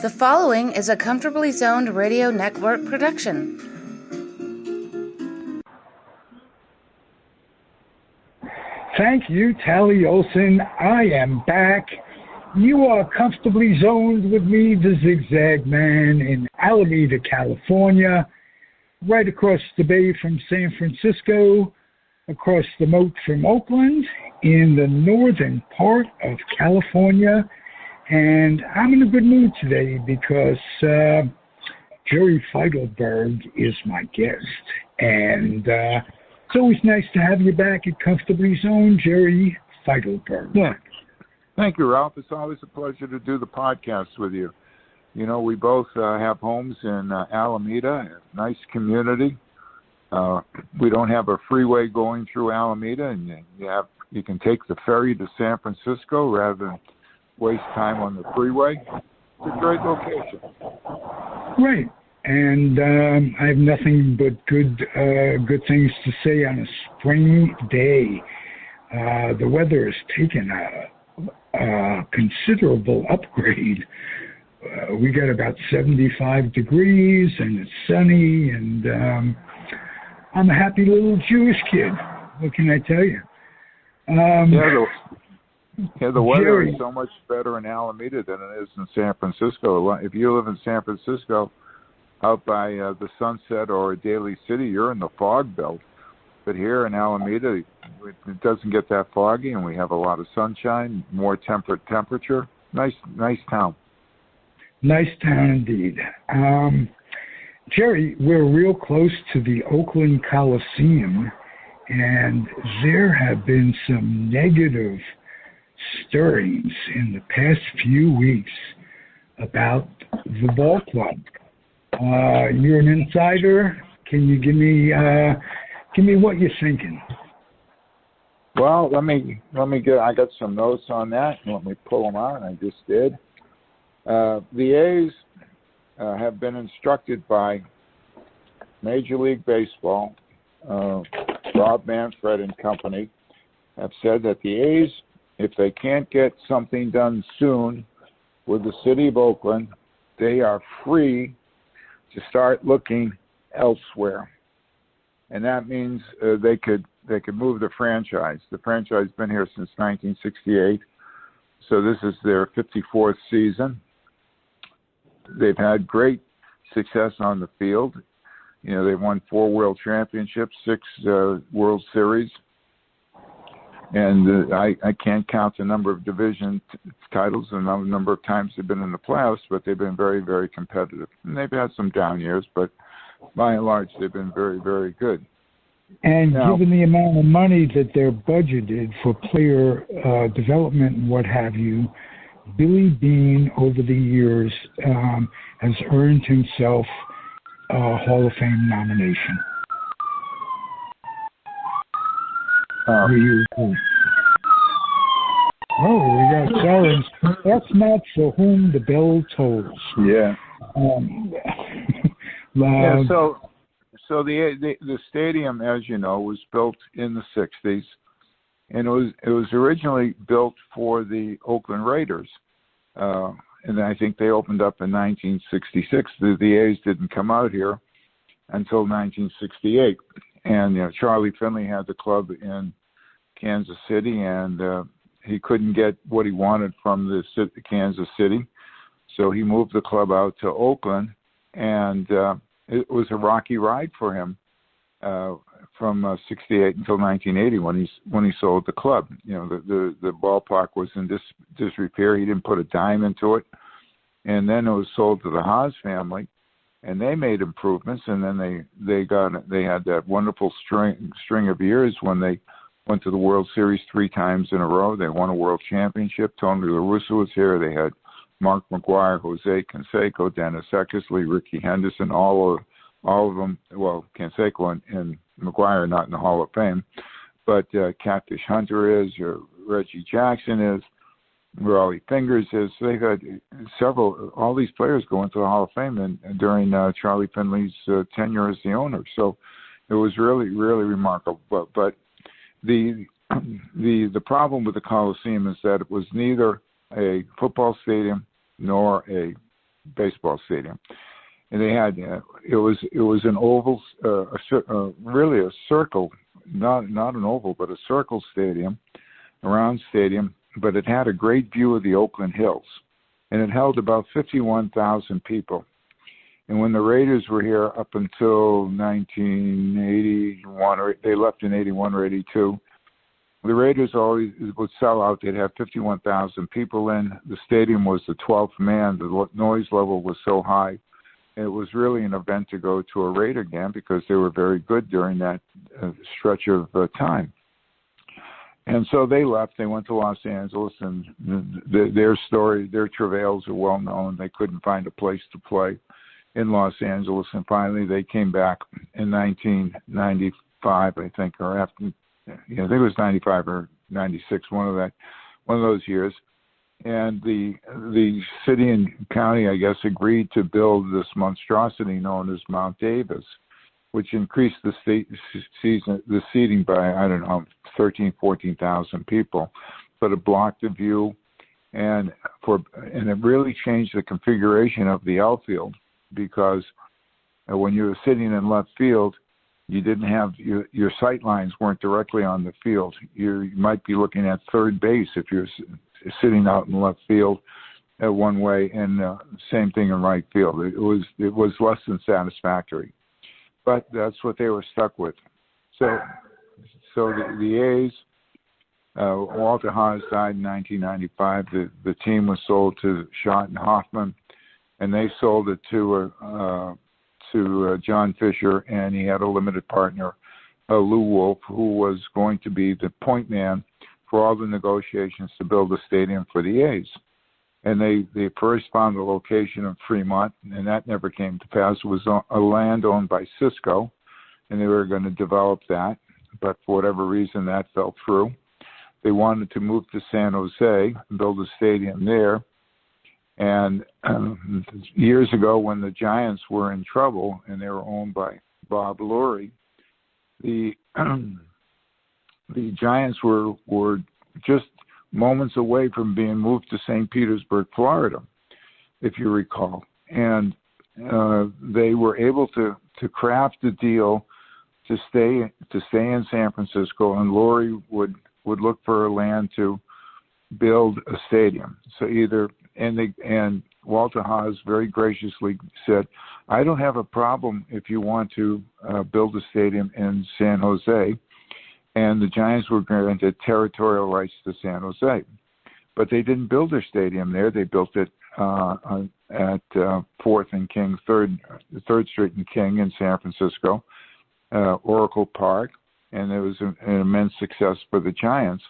The following is a Comfortably Zoned Radio Network production. Thank you, Tally Olson. I am back. You are comfortably zoned with me, the Zig Zag Man, in Alameda, California, right across the bay from San Francisco, across the moat from Oakland, in the northern part of California. And I'm in a good mood today because Jerry Feitelberg is my guest. And it's always nice to have you back at Comfortably Zoned, Jerry Feitelberg. Yeah. Thank you, Ralph. It's always a pleasure to do the podcast with you. You know, we both have homes in Alameda, a nice community. We don't have a freeway going through Alameda, and you can take the ferry to San Francisco rather than waste time on the freeway. It's a great location. Right. And I have nothing but good things to say on a spring day. The weather has taken a considerable upgrade. We got about 75 degrees, and it's sunny, and I'm a happy little Jewish kid. What can I tell you? The weather Jerry, is so much better in Alameda than it is in San Francisco. If you live in San Francisco, out by the Sunset or Daly City, you're in the fog belt. But here in Alameda, it doesn't get that foggy, and we have a lot of sunshine, more temperate temperature. Nice town. Nice town indeed. Jerry, we're real close to the Oakland Coliseum, and there have been some negative stirrings in the past few weeks about the ball club. You're an insider. Can you give me what you're thinking? Well, let me get. I got some notes on that. Let me pull them out. I just did. The A's have been instructed by Major League Baseball, Rob Manfred and company, have said that the A's, if they can't get something done soon with the city of Oakland, they are free to start looking elsewhere. And that means they could move the franchise. The franchise has been here since 1968, so this is their 54th season. They've had great success on the field. You know, they've won 4 World Championships, 6 World Series. And I can't count the number of division titles and the number of times they've been in the playoffs, but they've been very, very competitive. And they've had some down years, but by and large, they've been very, very good. And now, given the amount of money that they're budgeted for player development and what have you, Billy Beane, over the years, has earned himself a Hall of Fame nomination. We got sirens. That's not for whom the bell tolls. Yeah. So the stadium, as you know, was built in the 60s, and it was originally built for the Oakland Raiders, and I think they opened up in 1966. The A's didn't come out here until 1968, and Charlie Finley had the club in Kansas City, and he couldn't get what he wanted from the Kansas City, so he moved the club out to Oakland, and it was a rocky ride for him from 68 until 1980 when he sold the club. You know, the ballpark was in disrepair. He didn't put a dime into it, and then it was sold to the Haas family, and they made improvements. And then they had that wonderful string of years when they went to the World Series 3 times in a row. They won a World Championship. Tony La Russa was here. They had Mark McGuire, Jose Canseco, Dennis Eckersley, Ricky Henderson, all of them. Well, Canseco and McGuire not in the Hall of Fame, but Catfish Hunter is, Reggie Jackson is, Raleigh Fingers is. So they've had all these players go into the Hall of Fame and during Charlie Finley's tenure as the owner. So it was really, really remarkable. But the problem with the Coliseum is that it was neither a football stadium nor a baseball stadium, and they had it was an oval, really a circle, not an oval, but a circle stadium, a round stadium, but it had a great view of the Oakland Hills, and it held about 51,000 people. And when the Raiders were here up until 1981, or they left in 81 or 82, the Raiders always would sell out. They'd have 51,000 people in. The stadium was the 12th man. The noise level was so high. And it was really an event to go to a Raider game because they were very good during that stretch of time. And so they left. They went to Los Angeles, and their story, their travails are well known. They couldn't find a place to play in Los Angeles, and finally they came back in 1995, I think, or after. I think it was 95 or 96, one of those years. And the city and county, I guess, agreed to build this monstrosity known as Mount Davis, which increased the seating by, 14,000 people. But it blocked the view, and it really changed the configuration of the outfield, because when you were sitting in left field, you didn't have your sight lines weren't directly on the field. You might be looking at third base if you're sitting out in left field one way, and same thing in right field. It was less than satisfactory, but that's what they were stuck with. So the A's, Walter Haas died in 1995. The team was sold to Schott and Hoffman, and they sold it to John Fisher, and he had a limited partner, Lou Wolf, who was going to be the point man for all the negotiations to build a stadium for the A's. And they first found the location of Fremont, and that never came to pass. It was a land owned by Cisco, and they were going to develop that, but for whatever reason that fell through. They wanted to move to San Jose and build a stadium there. And years ago, when the Giants were in trouble and they were owned by Bob Lurie, the Giants were just moments away from being moved to St. Petersburg, Florida, if you recall. And they were able to craft a deal to stay in San Francisco, and Lurie would look for land to build a stadium. So and Walter Haas very graciously said, I don't have a problem if you want to build a stadium in San Jose. And the Giants were granted territorial rights to San Jose. But they didn't build their stadium there. They built it at 4th and King, 3rd Street and King in San Francisco, Oracle Park. And it was an immense success for the Giants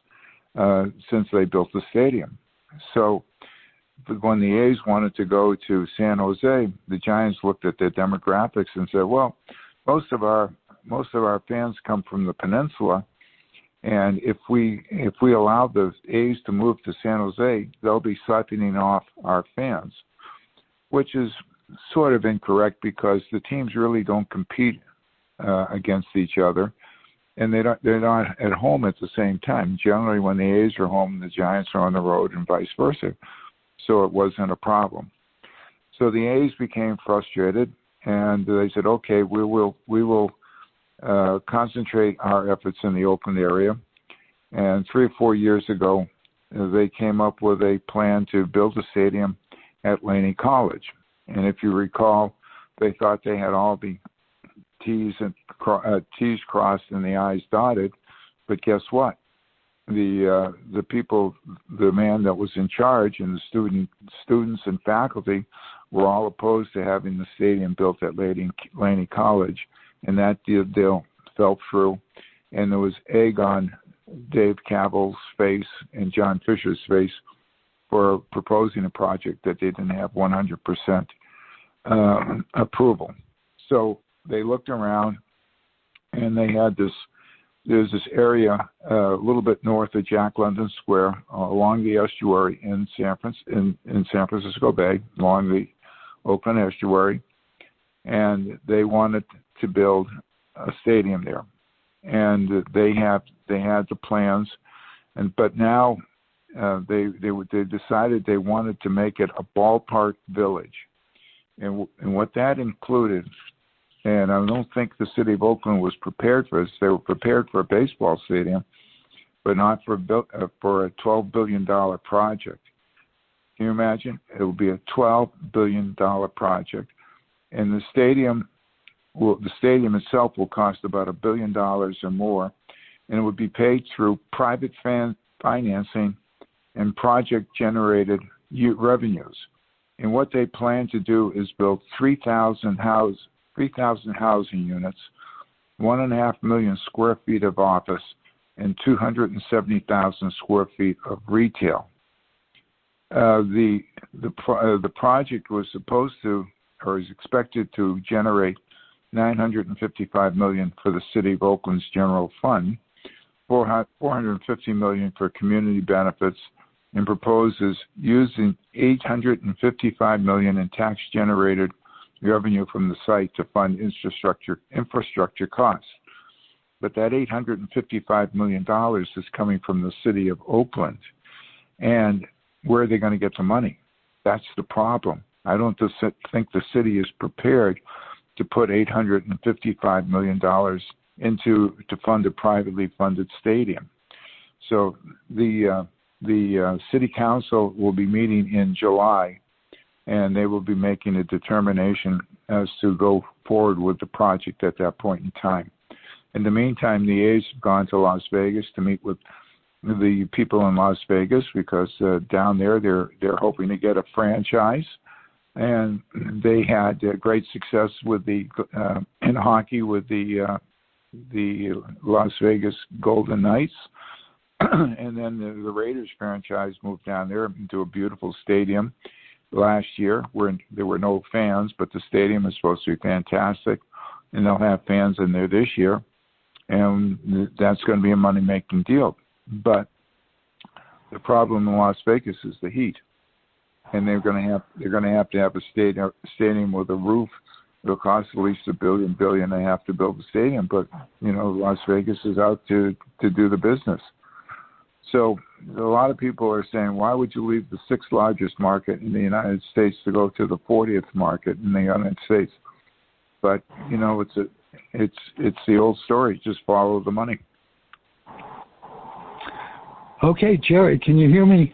since they built the stadium. So when the A's wanted to go to San Jose, the Giants looked at their demographics and said, well, most of our fans come from the peninsula, and if we allow the A's to move to San Jose, they'll be siphoning off our fans, which is sort of incorrect because the teams really don't compete against each other, and they're not at home at the same time. Generally, when the A's are home, the Giants are on the road, and vice versa. So it wasn't a problem. So the A's became frustrated, and they said, okay, we will concentrate our efforts in the Oakland area. And 3 or 4 years ago, they came up with a plan to build a stadium at Laney College. And if you recall, they thought they had all the T's crossed and the I's dotted, but guess what? The man that was in charge and the students and faculty were all opposed to having the stadium built at Laney College, and that deal fell through. And there was egg on Dave Cavill's face and John Fisher's face for proposing a project that they didn't have 100% approval. So they looked around, and they had there's this area a little bit north of Jack London Square along the estuary in San Francisco Bay, along the Oakland estuary, and they wanted to build a stadium there. And they had the plans, but now they decided they wanted to make it a ballpark village. And what that included, and I don't think the city of Oakland was prepared for this. They were prepared for a baseball stadium, but not for a $12 billion project. Can you imagine? It will be a $12 billion project, and the stadium itself will cost about $1 billion or more, and it would be paid through private financing and project-generated revenues. And what they plan to do is build 3,000 housing units, 1.5 million square feet of office, and 270,000 square feet of retail. The project was supposed to, or is expected to, generate $955 million for the city of Oakland's general fund, $450 million for community benefits, and proposes using $855 million in tax-generated revenue from the site to fund infrastructure costs. But that $855 million is coming from the city of Oakland. And where are they going to get the money? That's the problem. I don't think the city is prepared to put $855 million to fund a privately funded stadium. So the city council will be meeting in July, and they will be making a determination as to go forward with the project at that point in time. In the meantime, the A's have gone to Las Vegas to meet with the people in Las Vegas because down there they're hoping to get a franchise, and they had great success with in hockey with the Las Vegas Golden Knights. And then the Raiders franchise moved down there into a beautiful stadium last year where there were no fans, but the stadium is supposed to be fantastic, and they'll have fans in there this year, and that's going to be a money-making deal. But the problem in Las Vegas is the heat, and they're going to have a stadium with a roof. It'll cost at least $1 billion and a half to build the stadium, but Las Vegas is out to do the business. So a lot of people are saying, why would you leave the sixth largest market in the United States to go to the 40th market in the United States? But it's the old story. Just follow the money. Okay, Jerry, can you hear me?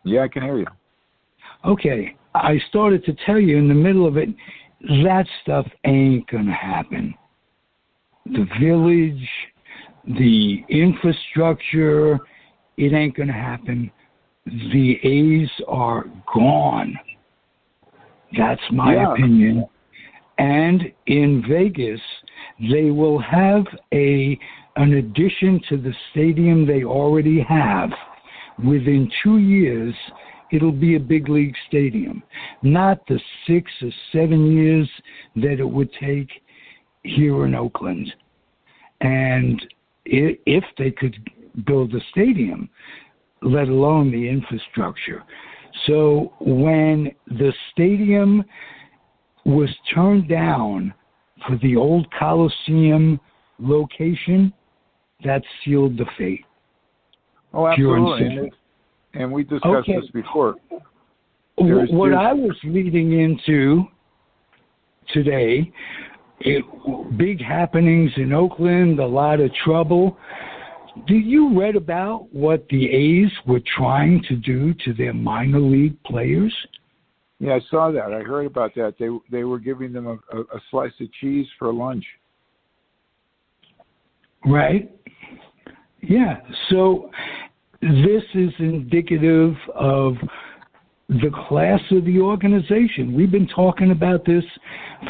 Yeah, I can hear you. Okay, I started to tell you in the middle of it, that stuff ain't going to happen. The village, the infrastructure, it ain't going to happen. The A's are gone. That's my opinion. And in Vegas, they will have an addition to the stadium they already have. Within 2 years, it'll be a big league stadium. Not the 6 or 7 years that it would take here in Oakland. And if they could build a stadium, let alone the infrastructure. So when the stadium was turned down for the old Coliseum location, that sealed the fate. Oh, absolutely. And we discussed this before. What I was leading into today, big happenings in Oakland, a lot of trouble. Do you read about what the A's were trying to do to their minor league players? Yeah, I saw that. I heard about that. They were giving them a slice of cheese for lunch. Right. Yeah. So this is indicative of the class of the organization. We've been talking about this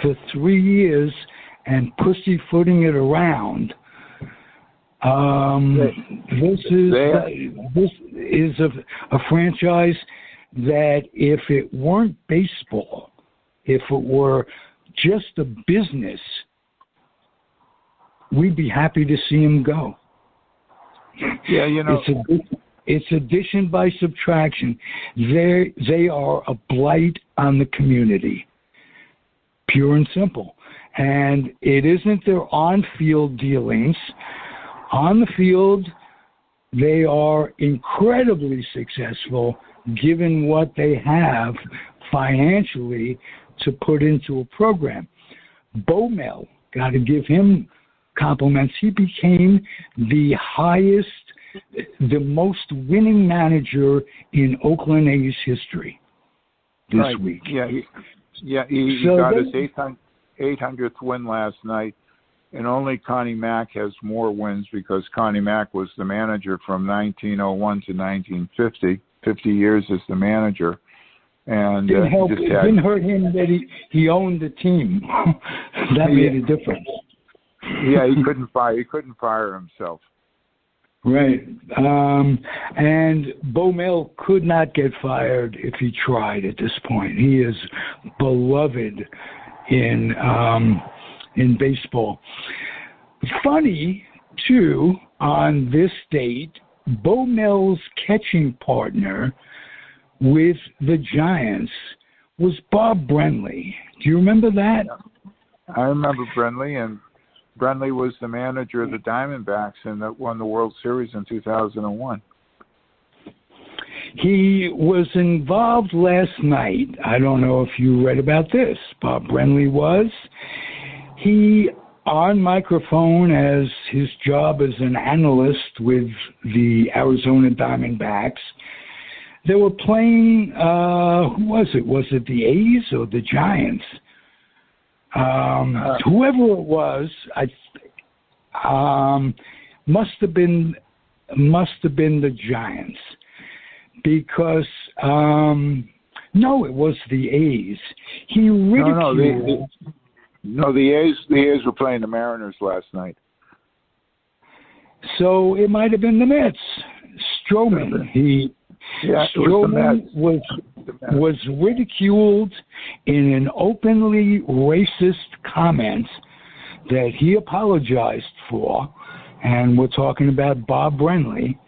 for 3 years and pussyfooting it around. This is a franchise that if it weren't baseball, if it were just a business, we'd be happy to see him go. Yeah, it's addition by subtraction. They are a blight on the community, pure and simple. And it isn't their on-field dealings. On the field, they are incredibly successful given what they have financially to put into a program. Bo Mel, got to give him compliments. He became the most winning manager in Oakland A's history this week. Yeah, he got his 800th win last night, and only Connie Mack has more wins because Connie Mack was the manager from 1901 to 1950, 50 years as the manager. And it didn't hurt him that he owned the team. That made a difference. Yeah, he couldn't fire himself. Right. And Bo Mel could not get fired if he tried at this point. He is beloved in baseball. Funny, too, on this date, Bo Mel's catching partner with the Giants was Bob Brenly. Do you remember that? I remember Brenly, and Brenly was the manager of the Diamondbacks and that won the World Series in 2001. He was involved last night. I don't know if you read about this. Bob Brenly was. He, on microphone as his job as an analyst with the Arizona Diamondbacks, they were playing, who was it? Was it the A's or the Giants? Whoever it was, must have been the Giants, because no, it was the A's. He ridiculed. The A's were playing the Mariners last night. So it might have been the Mets. Stroman. Stroman was ridiculed in an openly racist comment that he apologized for, and we're talking about Bob Brenly,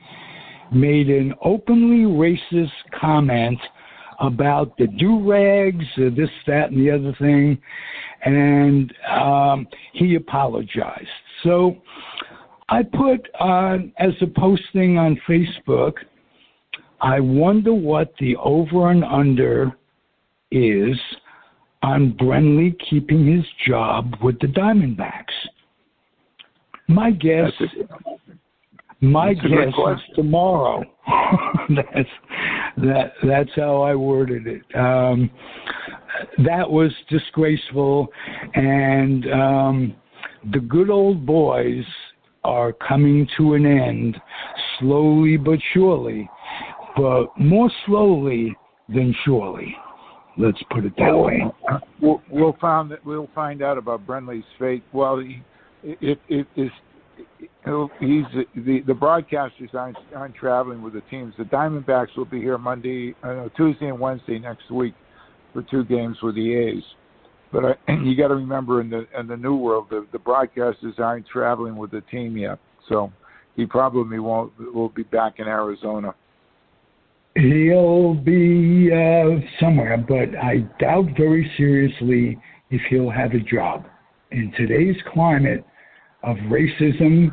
made an openly racist comment about the do-rags, this, that, and the other thing, and he apologized. So I put on, as a posting on Facebook, I wonder what the over and under is on Brenly keeping his job with the Diamondbacks. My guess is tomorrow. That's how I worded it. That was disgraceful, and the good old boys are coming to an end, slowly but surely, but more slowly than surely. Let's put it that way. We'll find out about Brenly's fate. Well, the broadcasters aren't traveling with the teams. The Diamondbacks will be here Tuesday and Wednesday next week for 2 games with the A's. But you got to remember, in the new world, the broadcasters aren't traveling with the team yet, so he probably will be back in Arizona. He'll be somewhere, but I doubt very seriously if he'll have a job. In today's climate of racism,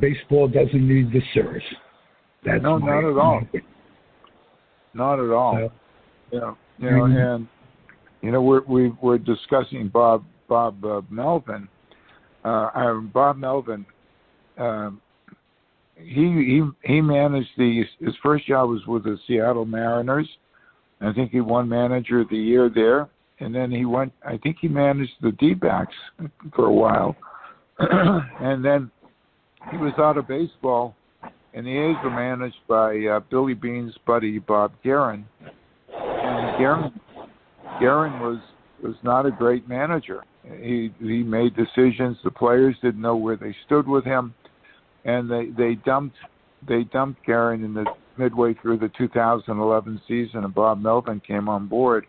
baseball doesn't need the sirs. Not at all. Not at all. And we're discussing Bob Melvin. Bob Melvin. He managed his first job was with the Seattle Mariners. I think he won Manager of the Year there, and then I think he managed the D-backs for a while, and then he was out of baseball, and the A's were managed by Billy Bean's buddy Bob Guerin, and Guerin was not a great manager. He made decisions. The players didn't know where they stood with him. And they dumped Guerin in the midway through the 2011 season, and Bob Melvin came on board.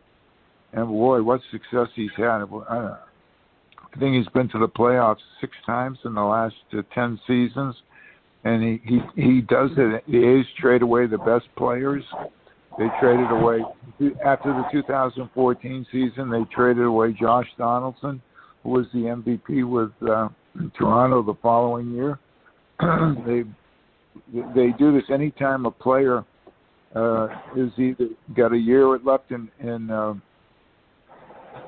And boy, what success he's had! I think he's been to the playoffs 6 times in the last 10 seasons, and he does it. The A's trade away the best players. They traded away after the 2014 season. They traded away Josh Donaldson, who was the MVP with Toronto the following year. They do this anytime a player is either got a year left in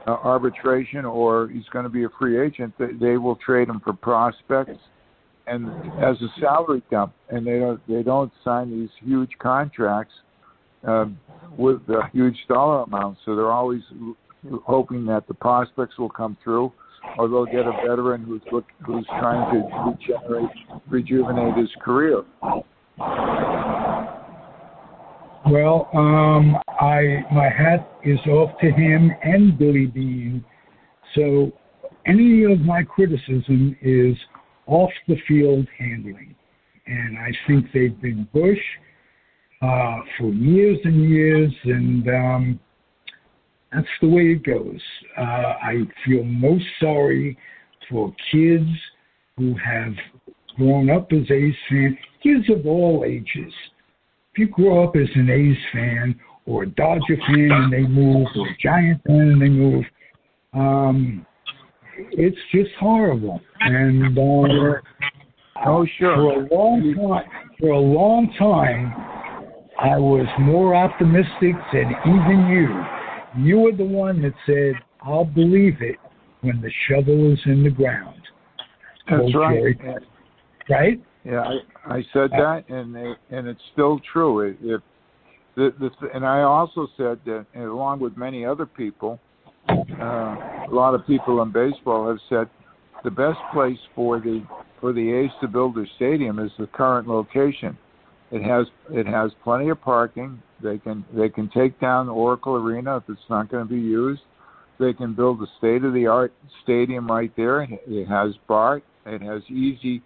arbitration or he's going to be a free agent, they will trade him for prospects and as a salary dump, and they don't sign these huge contracts with huge dollar amounts. So they're always hoping that the prospects will come through, or they'll get a veteran who's trying to rejuvenate his career. Well, my hat is off to him and Billy Bean. So any of my criticism is off the field handling, and I think they've been bush for years and years, and that's the way it goes. I feel most sorry for kids who have grown up as A's fans, kids of all ages. If you grow up as an A's fan or a Dodger fan and they move, or a Giant fan and they move, it's just horrible. And sure. For a long time, I was more optimistic than even you. You were the one that said, "I'll believe it when the shovel is in the ground." That's right. Jerry. Right? Yeah, I said that, and it's still true. And I also said that, along with many other people, a lot of people in baseball have said the best place for the A's to build their stadium is the current location. It has plenty of parking. They can take down the Oracle Arena if it's not going to be used. They can build a state-of-the-art stadium right there. It has BART. It has easy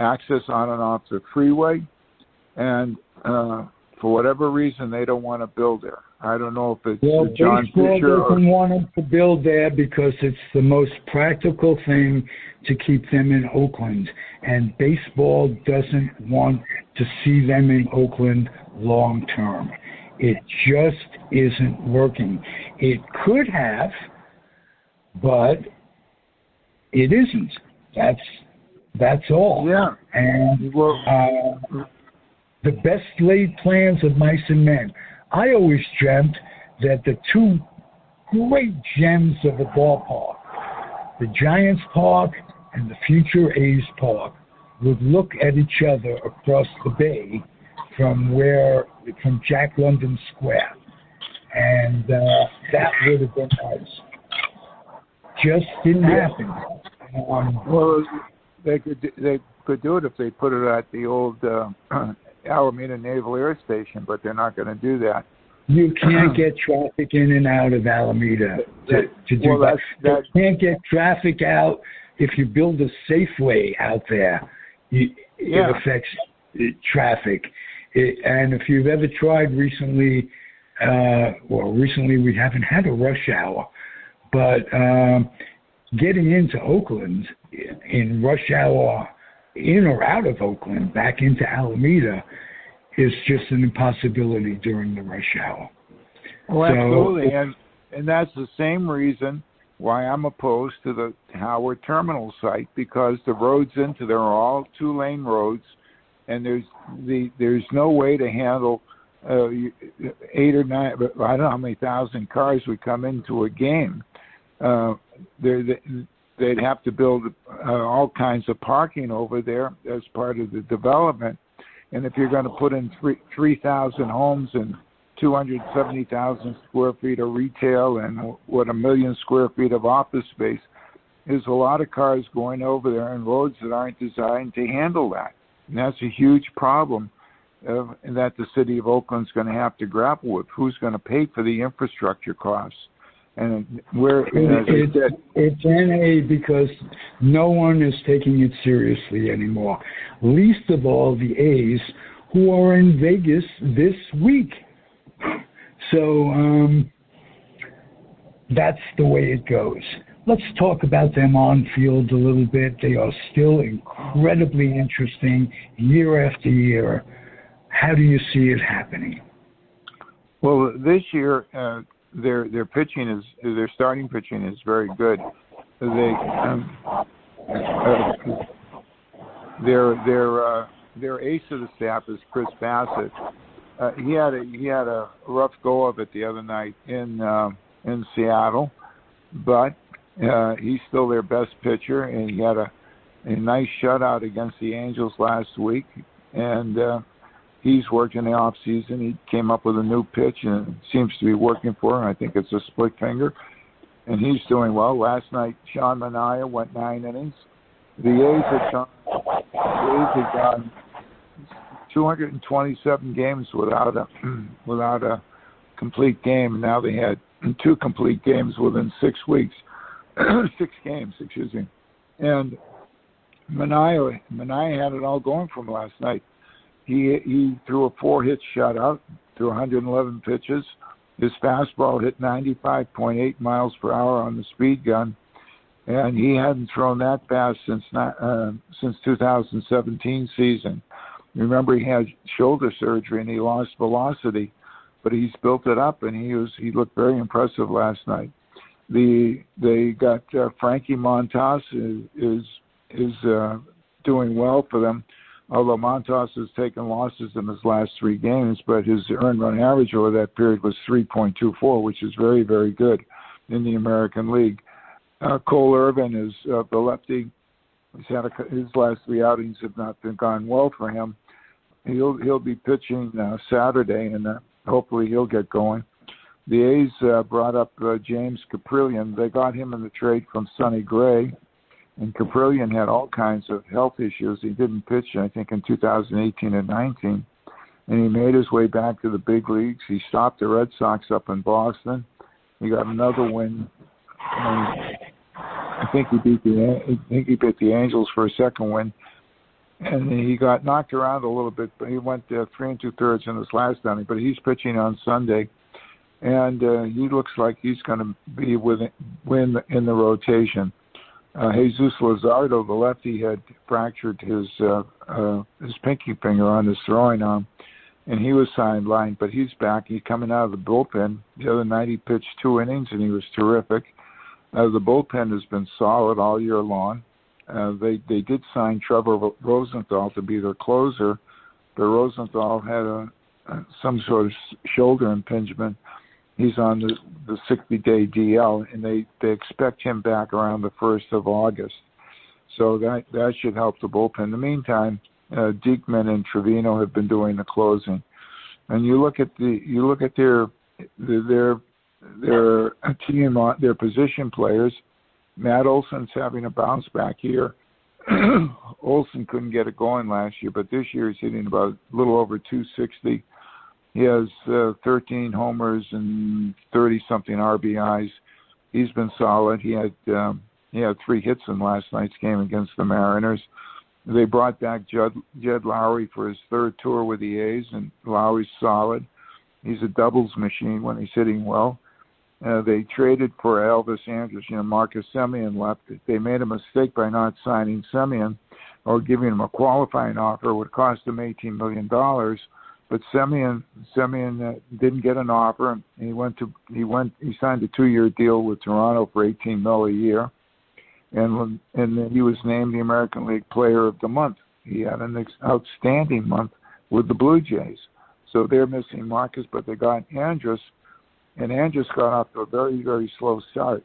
access on and off the freeway, and for whatever reason, they don't want to build there. I don't know if it's John Fisher doesn't want them to build there because it's the most practical thing to keep them in Oakland, and baseball doesn't want to see them in Oakland long term. It just isn't working. It could have, but it isn't. That's all. Yeah. And the best laid plans of mice and men. I always dreamt that the two great gems of a ballpark, the Giants Park and the future A's Park, would look at each other across the bay from Jack London Square. And that would have been nice. Just didn't happen. Well, they could do it if they put it at the old Alameda Naval Air Station, but they're not going to do that. You can't get traffic in and out of Alameda to do that. You can't get traffic out if you build a Safeway out there. It affects traffic. And if you've ever tried recently we haven't had a rush hour, but getting into Oakland in rush hour, in or out of Oakland, back into Alameda, is just an impossibility during the rush hour. Oh, absolutely. And that's the same reason why I'm opposed to the Howard Terminal site, because the roads into there are all two-lane roads, and there's no way to handle 8 or 9, I don't know how many thousand cars would come into a game. They'd have to build all kinds of parking over there as part of the development. And if you're going to put in 3,000 homes and 270,000 square feet of retail and 1 million square feet of office space, there's a lot of cars going over there and roads that aren't designed to handle that. And that's a huge problem that the city of Oakland's going to have to grapple with. Who's going to pay for the infrastructure costs? And it's NA because no one is taking it seriously anymore. Least of all the A's, who are in Vegas this week. So that's the way it goes. Let's talk about them on field a little bit. They are still incredibly interesting year after year. How do you see it happening? Well, this year, their pitching their starting pitching is very good. Their ace of the staff is Chris Bassett. He had a rough go of it the other night in Seattle, but he's still their best pitcher, and he had a nice shutout against the Angels last week, and he's worked in the off season. He came up with a new pitch, and it seems to be working for him. I think it's a split finger, and he's doing well. Last night, Sean Manaea went 9 innings. The A's had gone 227 games without a complete game, and now they had 2 complete games within 6 weeks. 6 games, excuse me. And Manaea had it all going for him last night. He threw a 4-hit shutout through 111 pitches. His fastball hit 95.8 miles per hour on the speed gun, and he hadn't thrown that fast since 2017 season. Remember, he had shoulder surgery and he lost velocity, but he's built it up, and he looked very impressive last night. They got Frankie Montas is doing well for them, although Montas has taken losses in his last 3 games, but his earned run average over that period was 3.24, which is very, very good in the American League. Cole Irvin is the lefty. His last 3 outings have not gone well for him. He'll be pitching Saturday, and hopefully he'll get going. The A's brought up James Caprillion. They got him in the trade from Sonny Gray, and Caprillion had all kinds of health issues. He didn't pitch, I think, in 2018 and 19, and he made his way back to the big leagues. He stopped the Red Sox up in Boston. He got another win. I think he beat the Angels for a second win, and he got knocked around a little bit. But he went 3 2/3 in his last outing. But he's pitching on Sunday, and he looks like he's going to be win in the rotation. Jesus Luzardo, the lefty, had fractured his pinky finger on his throwing arm, and he was sidelined. But he's back. He's coming out of the bullpen. The other night he pitched 2 innings, and he was terrific. The bullpen has been solid all year long. They did sign Trevor Rosenthal to be their closer, but Rosenthal had some sort of shoulder impingement. He's on the 60-day DL, and they expect him back around the 1st of August. So that should help the bullpen. In the meantime, Diekman and Trevino have been doing the closing. And you look at their team, their position players. Matt Olson's having a bounce back year. Olson couldn't get it going last year, but this year he's hitting about a little over 260. He has 13 homers and 30-something RBIs. He's been solid. He had 3 hits in last night's game against the Mariners. They brought back Jed Lowry for his 3rd tour with the A's, and Lowry's solid. He's a doubles machine when he's hitting well. They traded for Elvis Andrus. Marcus Semien left. They made a mistake by not signing Semien or giving him a qualifying offer. It would cost him $18 million. But Semien didn't get an offer. He signed a 2-year deal with Toronto for $18 million a year, and then he was named the American League Player of the Month. He had an outstanding month with the Blue Jays. So they're missing Marcus, but they got Andrus, and Andrus got off to a very, very slow start.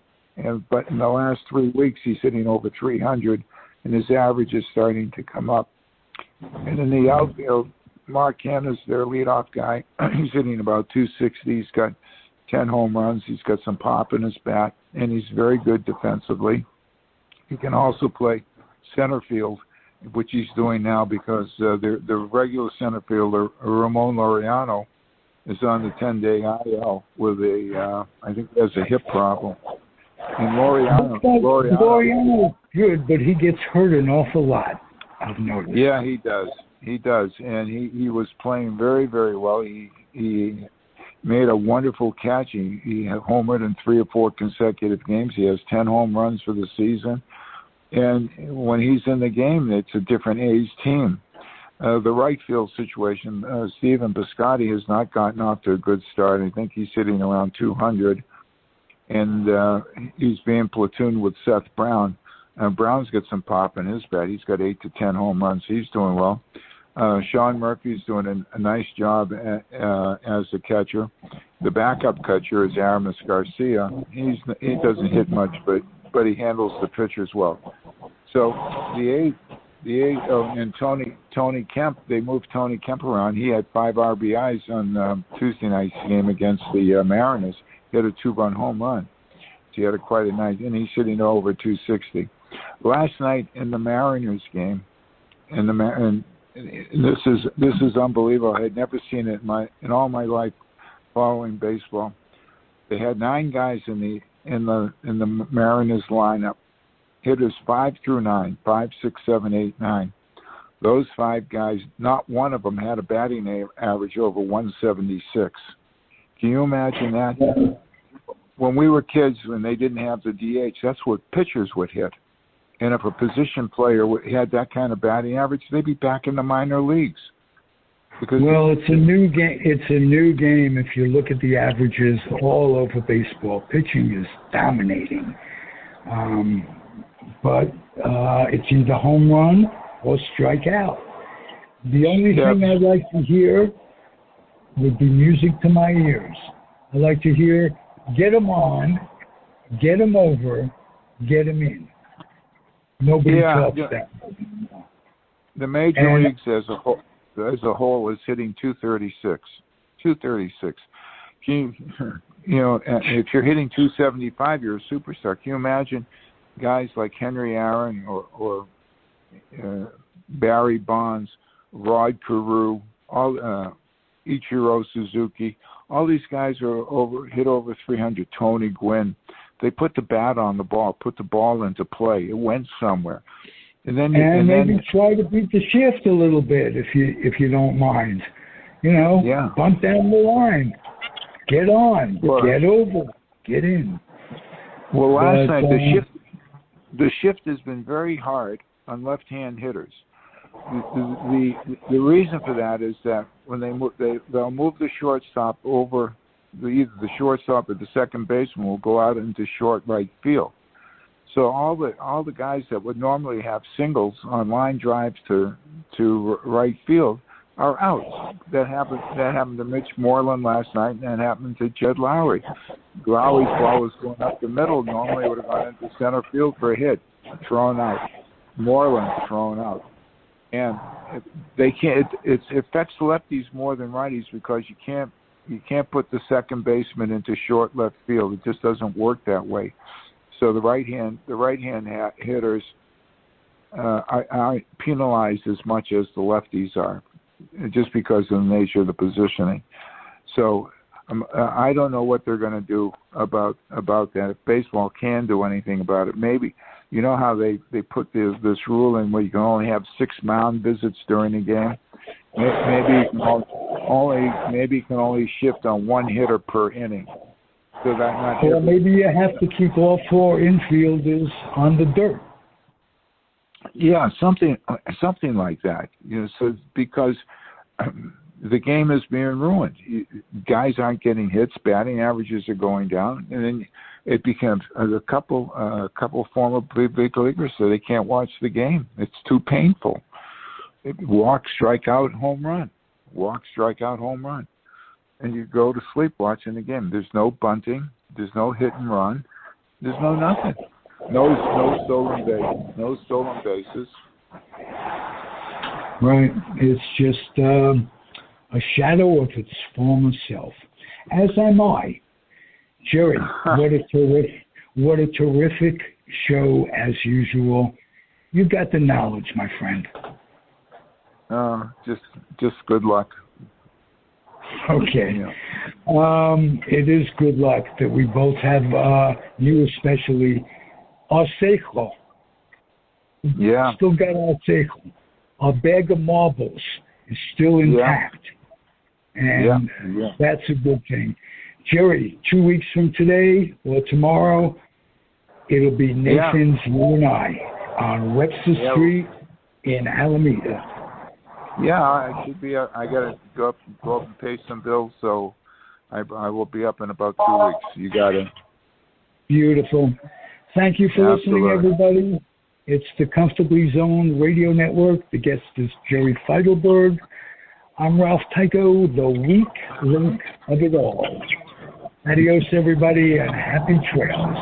But in the last 3 weeks, he's hitting over 300, and his average is starting to come up. And in the outfield, Mark Hanna's their leadoff guy. He's hitting about 260. He's got 10 home runs. He's got some pop in his bat, and he's very good defensively. He can also play center field, which he's doing now because the regular center fielder, Ramon Laureano, is on the 10-day IL with I think he has a hip problem. And Laureano good, but he gets hurt an awful lot, I've noticed. Yeah, he does. He does, and he was playing very, very well. He made a wonderful catch. He homered in 3 or 4 consecutive games. He has 10 home runs for the season. And when he's in the game, it's a different A's team. The right field situation, Stephen Piscotty has not gotten off to a good start. I think he's sitting around 200, and he's being platooned with Seth Brown. Brown's got some pop in his bat. He's got 8 to 10 home runs. He's doing well. Sean Murphy's doing a nice job as a catcher. the backup catcher is Aramis Garcia. He doesn't hit much, but he handles the pitchers well. So and Tony Kemp, they moved Tony Kemp around. He had 5 RBIs on Tuesday night's game against the Mariners. He had a 2-run home run. So he had quite a night, and he's hitting over 260. Last night in the Mariners game, and this is unbelievable. I had never seen it in all my life following baseball. They had 9 guys in the Mariners lineup. Hitters 5 through 9, 5, 6, 7, 8, 9. Those 5 guys, not one of them had a batting average over 176. Can you imagine that? When we were kids, when they didn't have the DH, that's what pitchers would hit. And if a position player had that kind of batting average, they'd be back in the minor leagues. Well, it's a new game. It's a new game. If you look at the averages all over baseball, pitching is dominating. But it's either home run or strike out. The only thing I'd like to hear would be music to my ears. I'd like to hear, get them on, get them over, get them in. Nobody talks that. The major leagues as a whole is hitting 236. 236. If you're hitting 275, you're a superstar. Can you imagine guys like Henry Aaron or Barry Bonds, Rod Carew, Ichiro Suzuki? All these guys are hit over 300. Tony Gwynn. They put the bat on the ball, put the ball into play. It went somewhere. And then try to beat the shift a little bit if you don't mind. Bunt down the line. Get on. Get over. Get in. Well, last night the shift has been very hard on left-hand hitters. The reason for that is that when they'll move the shortstop over, either the shortstop or the second baseman will go out into short right field. So all the guys that would normally have singles on line drives to right field are out. That happened to Mitch Moreland last night, and that happened to Jed Lowry. Lowry's ball was going up the middle. Normally it would have gone into center field for a hit, thrown out. Moreland thrown out. And they can't. It affects lefties more than righties because you can't put the second baseman into short left field. It just doesn't work that way. So the right hand hitters are penalized as much as the lefties are, just because of the nature of the positioning. So I don't know what they're going to do about that. If baseball can do anything about it, maybe. You know how they put this rule in where you can only have 6 mound visits during the game? Maybe you can only shift on 1 hitter per inning. So or maybe you have to keep all 4 infielders on the dirt. Yeah, something like that. So because the game is being ruined, guys aren't getting hits, batting averages are going down, and then it becomes a couple former big leaguers, so they can't watch the game. It's too painful. Walk, strike out, home run. Walk, strike out, home run. And you go to sleep watching the game. There's no bunting. There's no hit and run. There's no nothing. No stolen bases. Right. It's just a shadow of its former self. As am I. Jerry, what a terrific show as usual. You got the knowledge, my friend. Just good luck. Okay. Yeah. It is good luck that we both have, you especially, our seichel. Yeah. Still got our seichel. Our bag of marbles is still intact. Yeah. And that's a good thing. Jerry, 2 weeks from today or tomorrow, it'll be Nathan's, you and I, on Webster Street in Alameda. Yeah, I should be. I gotta go up and pay some bills, so I will be up in about 2 weeks. You got it. Beautiful. Thank you for listening, everybody. It's the Comfortably Zoned Radio Network. The guest is Jerry Feitelberg. I'm Ralph Tycho, the weak link of it all. Adios, everybody, and happy trails.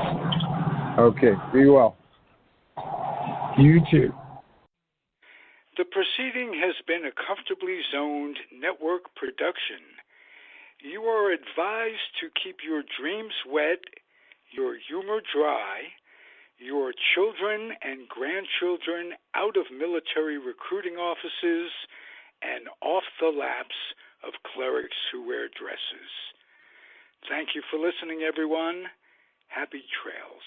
Okay, be well. You too. The proceeding has been a Comfortably Zoned network production. You are advised to keep your dreams wet, your humor dry, your children and grandchildren out of military recruiting offices and off the laps of clerics who wear dresses. Thank you for listening, everyone. Happy trails.